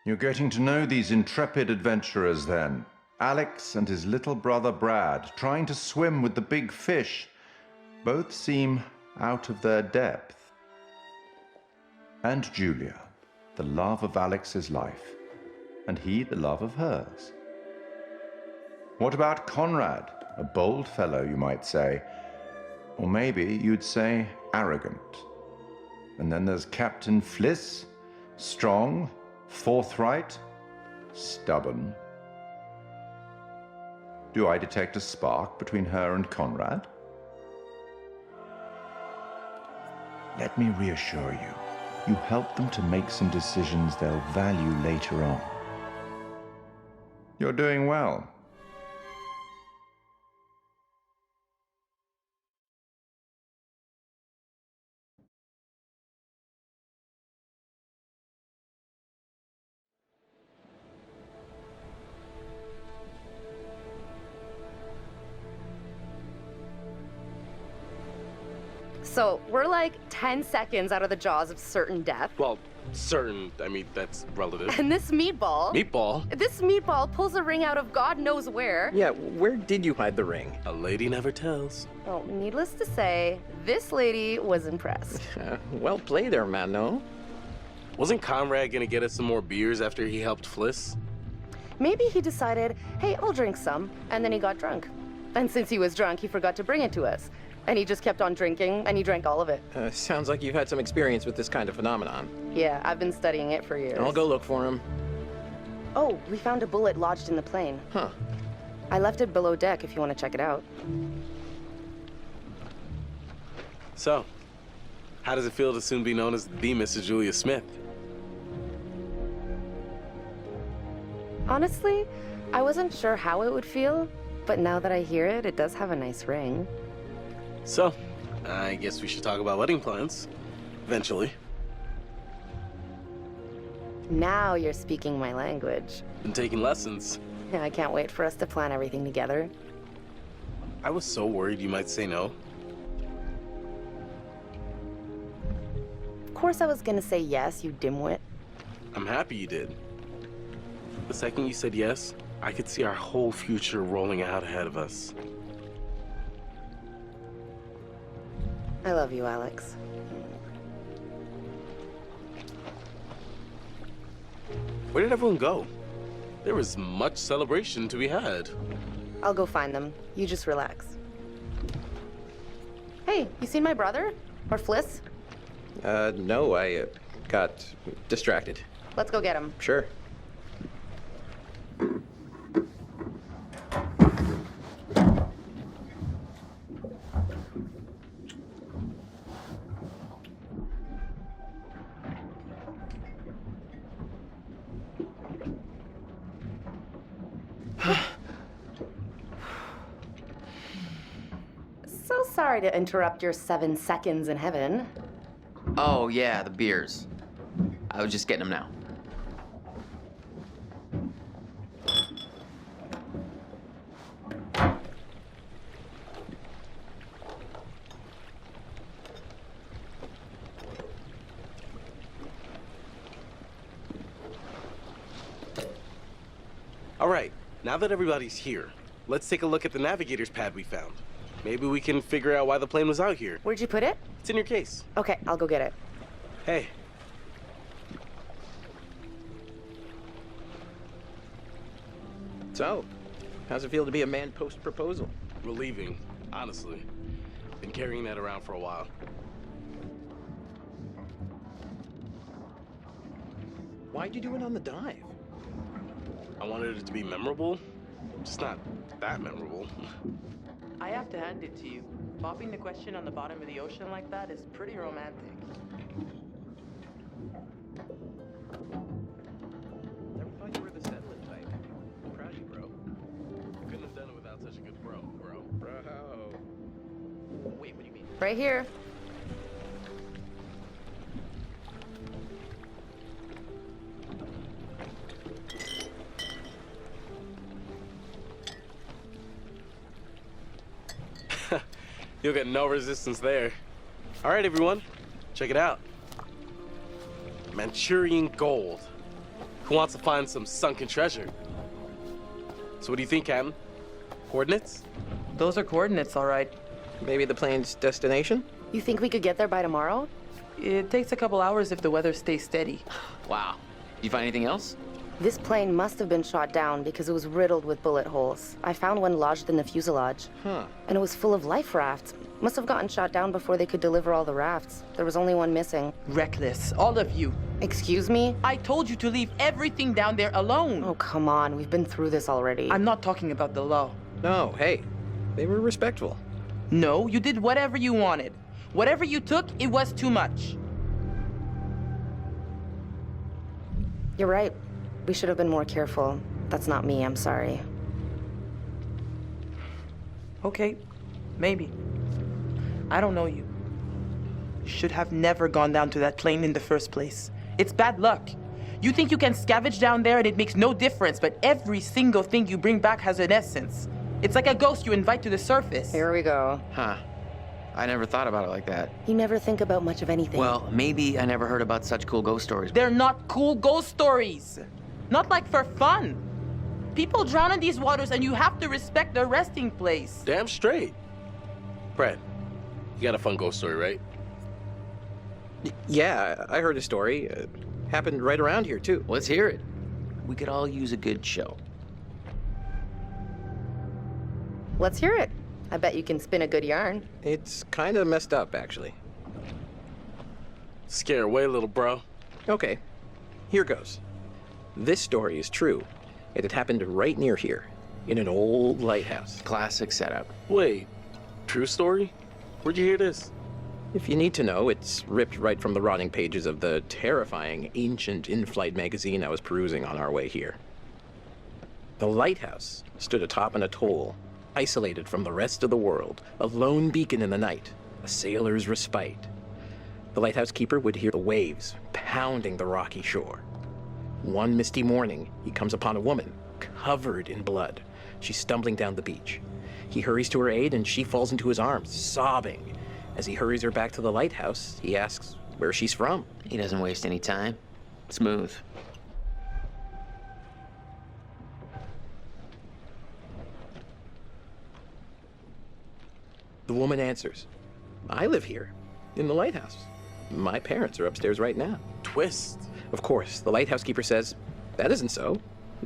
You're getting to know these intrepid adventurers then. Alex and his little brother Brad, trying to swim with the big fish. Both seem out of their depth. And Julia, the love of Alex's life, and he the love of hers. What about Conrad? A bold fellow, you might say. Or maybe you'd say arrogant. And then there's Captain Fliss, strong, forthright, stubborn. Do I detect a spark between her and Conrad? Let me reassure you, you help them to make some decisions they'll value later on. You're doing well. So, we're like 10 seconds out of the jaws of certain death. Well, certain, I mean, that's relative. And this meatball... Meatball? This meatball pulls a ring out of God knows where. Yeah, where did you hide the ring? A lady never tells. Well, needless to say, this lady was impressed. Well played there, man, no? Wasn't Conrad gonna get us some more beers after he helped Fliss? Maybe he decided, hey, I'll drink some, and then he got drunk. And since he was drunk, he forgot to bring it to us. And he just kept on drinking, and he drank all of it. Sounds like you've had some experience with this kind of phenomenon. Yeah, I've been studying it for years. I'll go look for him. Oh, we found a bullet lodged in the plane. Huh. I left it below deck if you want to check it out. So, how does it feel to soon be known as the Mrs. Julia Smith? Honestly, I wasn't sure how it would feel, but now that I hear it, it does have a nice ring. So, I guess we should talk about wedding plans. Eventually. Now you're speaking my language. Been taking lessons. I can't wait for us to plan everything together. I was so worried you might say no. Of course I was gonna say yes, you dimwit. I'm happy you did. The second you said yes, I could see our whole future rolling out ahead of us. I love you, Alex. Where did everyone go? There was much celebration to be had. I'll go find them. You just relax. Hey, you seen my brother? Or Fliss? No, I got distracted. Let's go get him. Sure. So sorry to interrupt your 7 seconds in heaven. Oh, yeah, the beers. I was just getting them now. All right, now that everybody's here, let's take a look at the navigator's pad we found. Maybe we can figure out why the plane was out here. Where'd you put it? It's in your case. Okay, I'll go get it. Hey. So, how's it feel to be a man post-proposal? Relieving, honestly. Been carrying that around for a while. Why'd you do it on the dive? I wanted it to be memorable, just not that memorable. I have to hand it to you. Popping the question on the bottom of the ocean like that is pretty romantic. Never thought you were the settling type. Proud of you, bro. Couldn't have done it without such a good bro. Bro. Wait, what do you mean? Right here. You'll get no resistance there. All right, everyone, check it out. Manchurian gold. Who wants to find some sunken treasure? So what do you think, Captain? Coordinates? Those are coordinates, all right. Maybe the plane's destination? You think we could get there by tomorrow? It takes a couple hours if the weather stays steady. Wow. You find anything else? This plane must have been shot down because it was riddled with bullet holes. I found one lodged in the fuselage. Huh. And it was full of life rafts. Must have gotten shot down before they could deliver all the rafts. There was only one missing. Reckless, all of you. Excuse me? I told you to leave everything down there alone. Oh, come on. We've been through this already. I'm not talking about the law. No, hey, they were respectful. No, you did whatever you wanted. Whatever you took, it was too much. You're right. We should have been more careful. That's not me, I'm sorry. Okay, maybe. I don't know you. Should have never gone down to that plane in the first place. It's bad luck. You think you can scavenge down there and it makes no difference, but every single thing you bring back has an essence. It's like a ghost you invite to the surface. Here we go. Huh. I never thought about it like that. You never think about much of anything. Well, maybe I never heard about such cool ghost stories. They're not cool ghost stories. Not like for fun. People drown in these waters and you have to respect their resting place. Damn straight. Brad, you got a fun ghost story, right? Yeah, I heard a story. Happened right around here, too. Let's hear it. We could all use a good show. Let's hear it. I bet you can spin a good yarn. It's kind of messed up, actually. Scare away, little bro. Okay, here goes. This story is true. It had happened right near here, in an old lighthouse. Classic setup. Wait, true story? Where'd you hear this? If you need to know, it's ripped right from the rotting pages of the terrifying, ancient in-flight magazine I was perusing on our way here. The lighthouse stood atop an atoll, isolated from the rest of the world, a lone beacon in the night, a sailor's respite. The lighthouse keeper would hear the waves pounding the rocky shore. One misty morning, he comes upon a woman, covered in blood. She's stumbling down the beach. He hurries to her aid, and she falls into his arms, sobbing. As he hurries her back to the lighthouse, he asks where she's from. He doesn't waste any time. Smooth. The woman answers, I live here, in the lighthouse. My parents are upstairs right now. Twist. Of course, the lighthouse keeper says, that isn't so.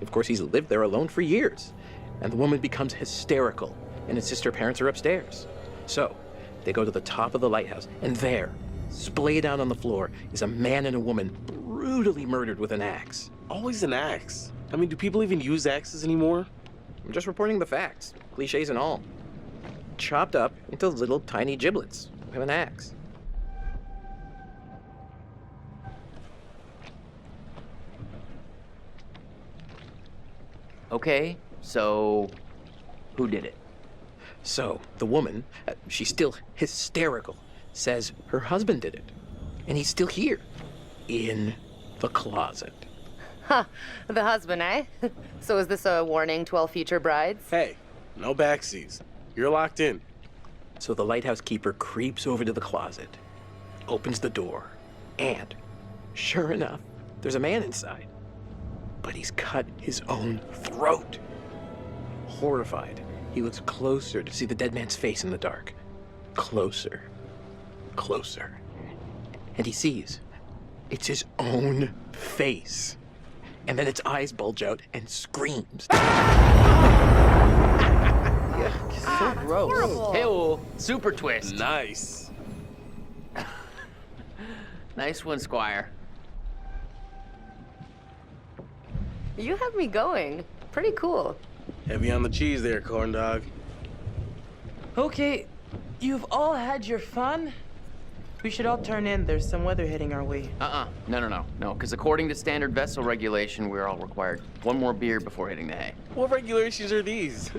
Of course, he's lived there alone for years. And the woman becomes hysterical and insists her parents are upstairs. So, they go to the top of the lighthouse, and there, splayed out on the floor, is a man and a woman brutally murdered with an axe. Always an axe. I mean, do people even use axes anymore? I'm just reporting the facts, cliches and all. Chopped up into little tiny giblets with an axe. Okay, so who did it? So, the woman, she's still hysterical, says her husband did it. And he's still here, in the closet. Huh. The husband, eh? So is this a warning to all future brides? Hey, no backseas. You're locked in. So the lighthouse keeper creeps over to the closet, opens the door, and, sure enough, there's a man inside. But he's cut his own throat. Horrified, he looks closer to see the dead man's face in the dark. Closer. Closer. And he sees it's his own face. And then its eyes bulge out and screams. So gross. Horrible. Hey-oh, super twist. Nice. Nice one, Squire. You have me going. Pretty cool. Heavy on the cheese there, corn dog. Okay, you've all had your fun. We should all turn in. There's some weather hitting our way. No, because according to standard vessel regulation, we're all required one more beer before hitting the hay. What regulations are these?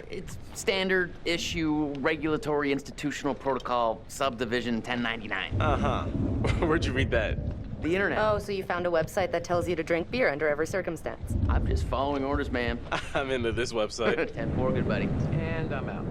It's standard issue regulatory institutional protocol subdivision 1099. Uh-huh. Where'd you read that? The internet. Oh, so you found a website that tells you to drink beer under every circumstance. I'm just following orders, ma'am. I'm into this website. 10-4, good buddy. And I'm out.